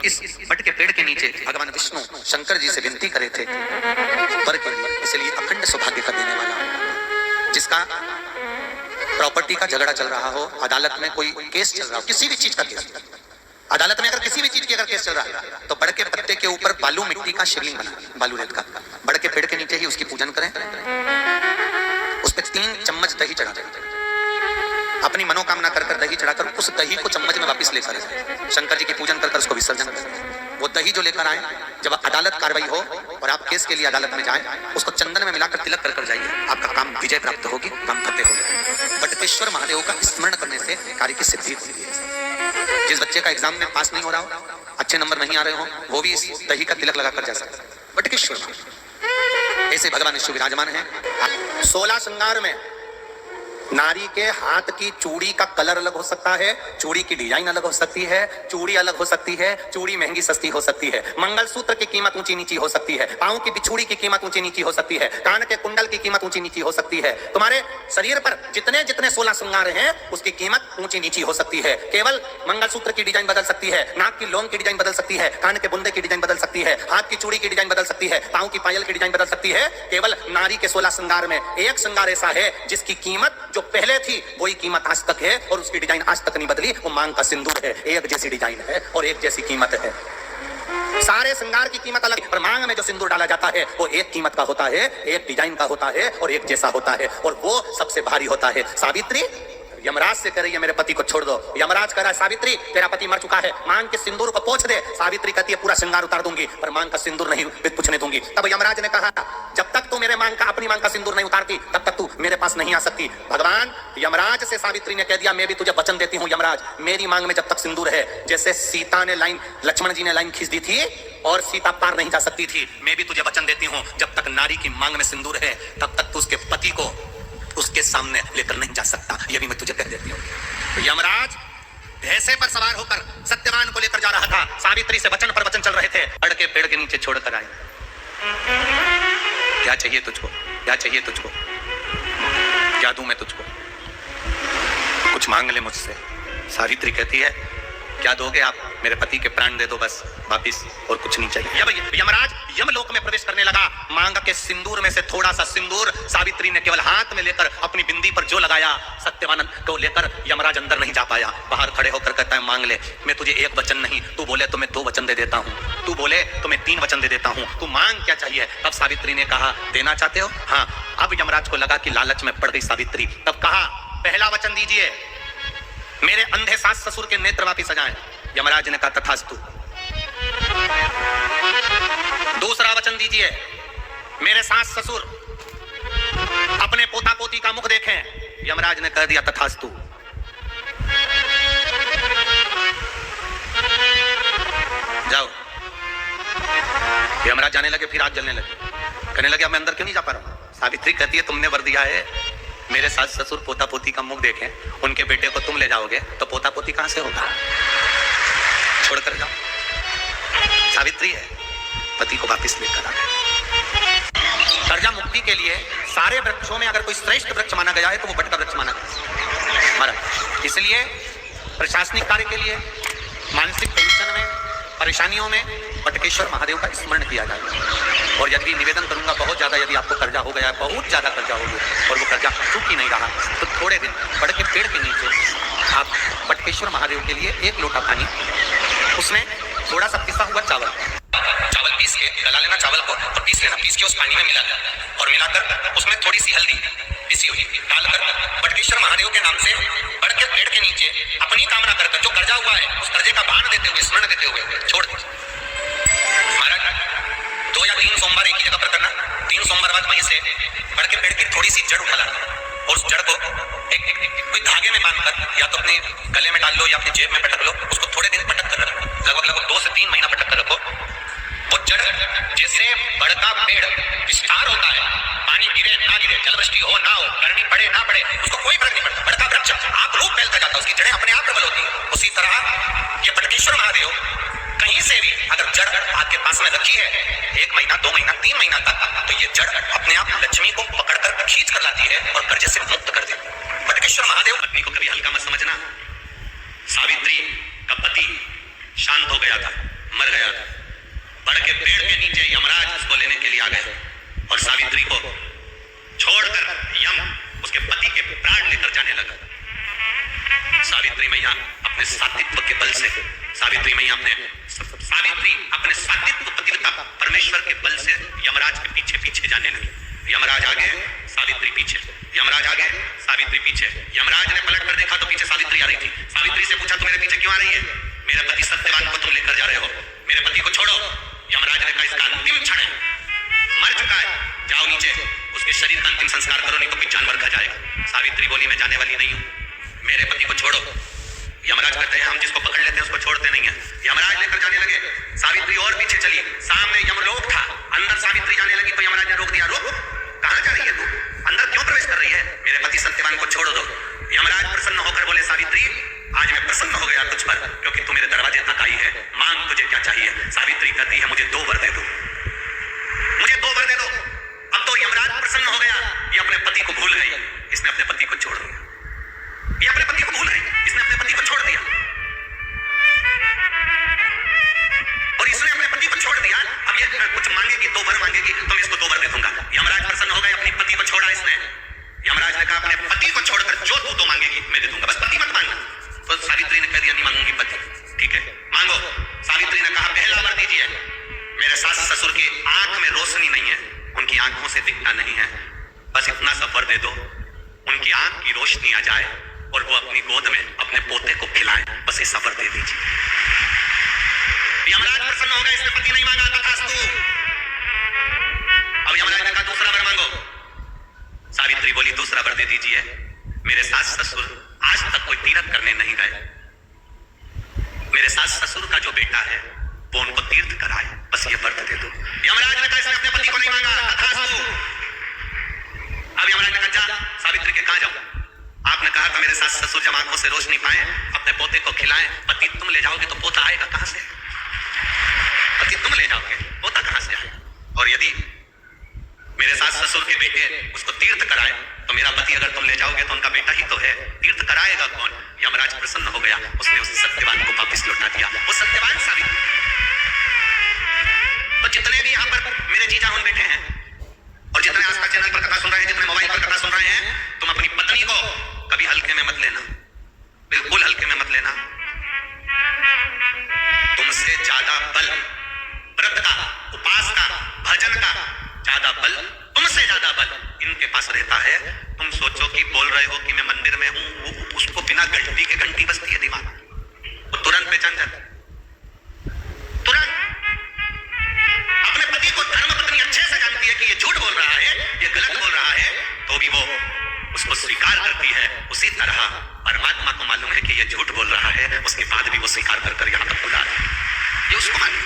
इस बट के पेड़ के नीचे भगवान विष्णु शंकर जी से विनती करे थे वर के लिए। इसलिए अखंड सौभाग्य का देने वाला, जिसका प्रॉपर्टी का झगड़ा चल रहा हो, अदालत में कोई केस चल रहा हो, किसी भी चीज का केस, अदालत में अगर किसी भी चीज की अगर केस चल रहा है, तो बड़ के पत्ते के ऊपर बालू मिट्टी का शिवलिंग बना, बालू रेत का, बड़ के पेड़ के नीचे ही उसकी पूजन करें, उस पर 3 चम्मच दही चढ़ा दें, अपनी मनोकामना कर कर दही चढ़ाकर उस दही को चम्मच में वापस लेकर शंकर जी की पूजन कर उसको विसर्जन करें। वो दही जो लेकर आए, जब अदालत कार्रवाई हो और आप केस के लिए अदालत में जाएं, उसको चंदन में मिलाकर तिलक कर जाइए, आपका काम विजय प्राप्त होगी, काम फतेह हो जाएगा। बटकेश्वर महादेव का स्मरण करने से कार्य की सिद्धि होती है। जिस बच्चे का एग्जाम में पास नहीं हो रहा हो, अच्छे नंबर नहीं आ रहे हो, वो भी इस दही का तिलक लगाकर जा सकता है। बटकेश्वर ऐसे भगवान शिव विराजमान है। 16 श्रृंगार में नारी के हाथ की चूड़ी का कलर अलग हो सकता है, चूड़ी की डिजाइन अलग हो सकती है, चूड़ी अलग हो सकती है, चूड़ी महंगी सस्ती हो सकती है, मंगलसूत्र की कीमत ऊंची नीची हो सकती है, पांव की बिछुड़ी की कीमत ऊंची नीची हो सकती है, कान के कुंडल की कीमत ऊंची नीची हो सकती है। तुम्हारे शरीर पर जितने जितने 16 श्रृंगार हैं उसकी कीमत ऊंची नीची हो सकती है। केवल मंगलसूत्र की डिजाइन बदल सकती है, नाक की लौंग की डिजाइन बदल सकती है, कान के बुंदे की डिजाइन बदल सकती है, हाथ की चूड़ी की डिजाइन बदल सकती है, पांव की पायल की डिजाइन बदल सकती है। केवल नारी के 16 श्रृंगार में एक श्रृंगार ऐसा है जिसकी कीमत जो पहले थी वही कीमत आज तक है और उसकी डिजाइन आज तक नहीं बदली। वो मांग का सिंदूर है, एक जैसी डिजाइन है और एक जैसी कीमत है। सारे श्रृंगार की कीमत अलग, पर मांग में जो सिंदूर डाला जाता है वो एक कीमत का होता है, एक डिजाइन का होता है और एक जैसा होता है, और वो सबसे भारी होता है। सावित्री यमराज से कह रही है मेरे पति को छोड़ दो। यमराज कह रहा है सावित्री तेरा पति मर चुका है, मांग के सिंदूर को पोंछ दे। सावित्री कहती है पूरा श्रृंगार उतार दूंगी पर मांग का सिंदूर नहीं पूछने दूंगी। तब यमराज ने कहा जब तक तू मेरे मांग का अपनी मांग का सिंदूर नहीं उतारती तब तक तू मेरे पास नहीं आ सकती। भगवान यमराज से सावित्री ने कह दिया मैं भी तुझे वचन देती हूँ यमराज, मेरी मांग में जब तक सिंदूर है, जैसे सीता ने लाइन, लक्ष्मण जी ने लाइन खींच दी थी और सीता पार नहीं जा सकती थी, मैं भी तुझे वचन देती हूँ जब तक नारी की मांग में सिंदूर है तब तक तू उसके पति को उसके सामने लेकर नहीं जा सकता। ये भी मैं तुझे कह देती हूँ। तो यमराज भैंसे पर सवार होकर सत्यवान को लेकर जा रहा था, सावित्री से वचन पर वचन चल रहे थे, बड़ के पेड़ के नीचे छोड़कर आए। क्या चाहिए तुझको, क्या चाहिए तुझको, क्या दूं मैं तुझको, कुछ मांग ले मुझसे। सावित्री कहती है क्या दोगे आप, मेरे पति के प्राण दे दो बस वापिस, और कुछ नहीं चाहिए। यमराज यमलोक में प्रवेश करने लगा, मांग के सिंदूर में से थोड़ा सा सिंदूर सावित्री ने केवल हाथ में लेकर अपनी बिंदी पर जो लगाया, सत्यवान को लेकर यमराज अंदर नहीं जा पाया। बाहर खड़े होकर कहता है मांग ले, मैं तुझे एक वचन नहीं, तू बोले तो मैं 2 वचन दे देता हूँ, तू बोले तो मैं 3 वचन दे देता हूँ, तू मांग क्या चाहिए। तब सावित्री ने कहा देना चाहते हो, हाँ। अब यमराज को लगा कि लालच में पड़ गई सावित्री, तब कहा पहला वचन दीजिए मेरे अंधे सास ससुर के नेत्र वापिस आ जाएं। यमराज ने कहा तथास्तु। दूसरा वचन दीजिए मेरे सास ससुर अपने पोता पोती का मुख देखें। यमराज ने कह दिया तथास्तु। जाओ। यमराज जाने लगे, फिर आग जलने लगे, कहने लगे मैं अंदर क्यों नहीं जा पा रहा हूं। सावित्री कहती है तुमने वर दिया है मेरे सास ससुर पोता पोती का मुख देखें, उनके बेटे को तुम ले जाओगे तो पोता पोती कहां से होगा, छोड़कर जाओ। सावित्री है, पति को वापिस लेकर आ गए। कर्जा मुक्ति के लिए सारे वृक्षों में अगर कोई श्रेष्ठ वृक्ष माना गया है तो वो बट का वृक्ष माना गया है। इसलिए प्रशासनिक कार्य के लिए, मानसिक टेंशन में, परेशानियों में बटकेश्वर महादेव का स्मरण किया जाएगा। और यदि निवेदन करूंगा बहुत ज्यादा, यदि आपको कर्जा हो गया है, बहुत ज्यादा कर्जा हो गया और वो कर्जा चूक ही नहीं रहा, तो थोड़े दिन बड़ के पेड़ के नीचे आप बटकेश्वर महादेव के लिए 1 लोटा पानी, उसमें थोड़ा सा पिसा हुआ चावल पीस के गला लेना, चावल को और पीस लेना, पीस के उस पानी में मिला और मिलाकर उसमें थोड़ी सी हल्दी पिसी हुई डालकर बटकेश्वर महादेव के नाम से बड़ के पेड़ के नीचे अपनी कामना करकर जो कर्जा हुआ है उस कर्जे का बाण देते हुए, स्मरण देते हुए छोड़ दे। महाराज 2 या 3 सोमवार एक ही जगह पर करना, 3 सोमवार बाद वहीं से बड़ के पेड़ की थोड़ी सी जड़ उठा लाना और उस जड़ को कोई धागे में बांधकर या तो अपने गले में डाल लो या अपनी जेब में पटक लो, उसको थोड़े दिन पटक कर रखो, लगभग 2 से 3 महीना पटक कर रखो। वो जड़ जैसे बड़ का पेड़ विस्तार होता है, पानी गिरे ना गिरे, जलवृष्टि हो ना हो, गर्मी पड़े ना पड़े, उसको कोई फर्क नहीं पड़ता, बड़ का वृक्ष आप रूप फैलता जाता है, उसकी जड़ें अपने आप प्रबल होती है। उसी तरह ये बटकेश्वर महादेव कहीं से भी अगर जड़ आपके पास में रखी है 1 महीना 2 महीना 3 महीना तक, तो ये जड़ अपने आप लक्ष्मी को पकड़कर खींच कर लाती है और कर्जे से मुक्त कर देती है। बटकेश्वर महादेव पत्नी को कभी हल्का मत समझना। सावित्री का पति शांत हो गया था, मर गया था। बड़ के पेड़ के नीचे यमराज उसको लेने के लिए आ गए और सावित्री को छोड़कर यम उसके पति के प्राण लेकर जाने लगा। सावित्री मैया अपने सात्वित्व के बल से सावित्री अपने सात्वित्व पतिव्रता परमेश्वर के बल से यमराज के पीछे पीछे जाने लगी। यमराज आगे, सावित्री पीछे, यमराज आगे, सावित्री पीछे। यमराज ने पलट कर देखा तो पीछे सावित्री आ रही थी। सावित्री से पूछा, तुम मेरे पीछे क्यों आ रही है? मेरे पति सत्यवान को तुम लेकर जा रहे हो, मेरे पति को छोड़ो। यमराज ने कहा, इसका अंतिम क्षण है, मर चुका है, जाओ नीचे उसके शरीर का अंतिम संस्कार करो, नहीं तो कोई जानवर खा जाएगा। सावित्री बोली, मैं जाने वाली नहीं हूं, मेरे पति को छोड़ो। यमराज कहते हैं, हम जिसको पकड़ लेते हैं उसको छोड़ते नहीं है। यमराज लेकर जाने लगे, सावित्री और पीछे चली। सामने यमलोक था, अंदर सावित्री जाने लगी तो यमराज ने रोक दिया। रोक, कहां जा रही है तू? अंदर क्यों प्रवेश कर रही है? मेरे पति सत्यवान को छोड़ दो। यमराज प्रसन्न होकर बोले, सावित्री आज मैं प्रसन्न हो गया तुझ पर, क्योंकि तू मेरे दरवाजे तक आई है, मांग तुझे क्या चाहिए। सावित्री कहती है, मुझे 2 वर दे दो, मुझे 2 वर दे दो। अब तो यमराज प्रसन्न हो गया, ये अपने पति को भूल गई, इसने अपने पति को छोड़ दिया। ये अपने पति को भूल गई, इसने अपने पति को छोड़ दिया, और इसने अपने पति को छोड़ दिया। अब ये कुछ मांगेगी, 2 वर मांगेगी तो मैं इसको 2 वर दे दूंगा। यमराज प्रसन्न हो गए, अपने पति को छोड़ा इसने। यमराज ने कहा, अपने पति को छोड़कर जो तू 2 मांगेगी मैं दे दूंगा, बस पति मत मांगना। तो सावित्री ने कह दिया, नहीं मांगूंगी पति। ठीक है, मांगो। सावित्री ने कहा, पहला वर दीजिए। मेरे सास ससुर की आंख में रोशनी नहीं है, उनकी आंखों से दिखता नहीं है, बस इतना सा वर दे दो, उनकी आंख की रोशनी आ जाए और वो अपनी गोद में अपने पोते को खिलाएं, बस ऐसा वर दे दीजिए। यमराज प्रसन्न हो गए, इसने पति नहीं मांगा, तथास्तु। अब यमराज ने कहा, दूसरा वर मांगो। सावित्री बोली, दूसरा वर दे दीजिए। मेरे सास ससुर आज तक कोई तीर्थ करने नहीं गए, मेरे सास ससुर का जो बेटा है वो उनको तीर्थ कराए, बस ये व्रत दे दो। यमराज ने कहा, इसने अपने पति को नहीं मांगा, तथास्तु। अब यमराज ने कहा, जा सावित्री के कहां जाऊं? आपने कहा था मेरे सास ससुर जब आंखों से रोशनी पाए अपने पोते को खिलाएं। पति तुम ले जाओगे तो पोता आएगा कहां से? पति तुम ले जाओगे, पोता कहां से आएगा? और यदि मेरे सास ससुर के बेटे उसको तीर्थ कराए तो मेरा पति अगर तुम ले जाओगे तो उनका बेटा ही तो है, तीर्थ कराएगा कौन? यमराज प्रसन्न हो गया, उसने उस सत्यवान को वापस लौटा दिया। वो सत्यवान सावित्री। तो जितने भी यहाँ पर मेरे जीजा हुन बैठे हैं और जितने आस्था चैनल पर कथा सुन रहे हैं, जितने मोबाइल पर कथा सुन रहे हैं, तुम अपनी पत्नी को कभी हल्के में मत लेना, बिल्कुल हल्के में मत लेना। तुमसे ज्यादा बल व्रत का, उपास का, भजन का ज्यादा बल, तुमसे ज्यादा बल इनके पास रहता है। तुम सोचो कि बोल रहे हो कि मैं मंदिर में हूं, वो उसको बिना घंटी के घंटी बजती है दिमाग, वो तुरंत पहचान जाता है, तुरंत। अपने पति को धर्मपत्नी अच्छे से जानती है कि ये झूठ बोल रहा है, ये गलत बोल रहा है, तो भी वो उसको स्वीकार करती है। उसी तरह परमात्मा को मालूम है कि ये झूठ बोल रहा है, उसके बाद भी वो स्वीकार कर यहाँ तक बुला रहा है, ये उसको मालूम।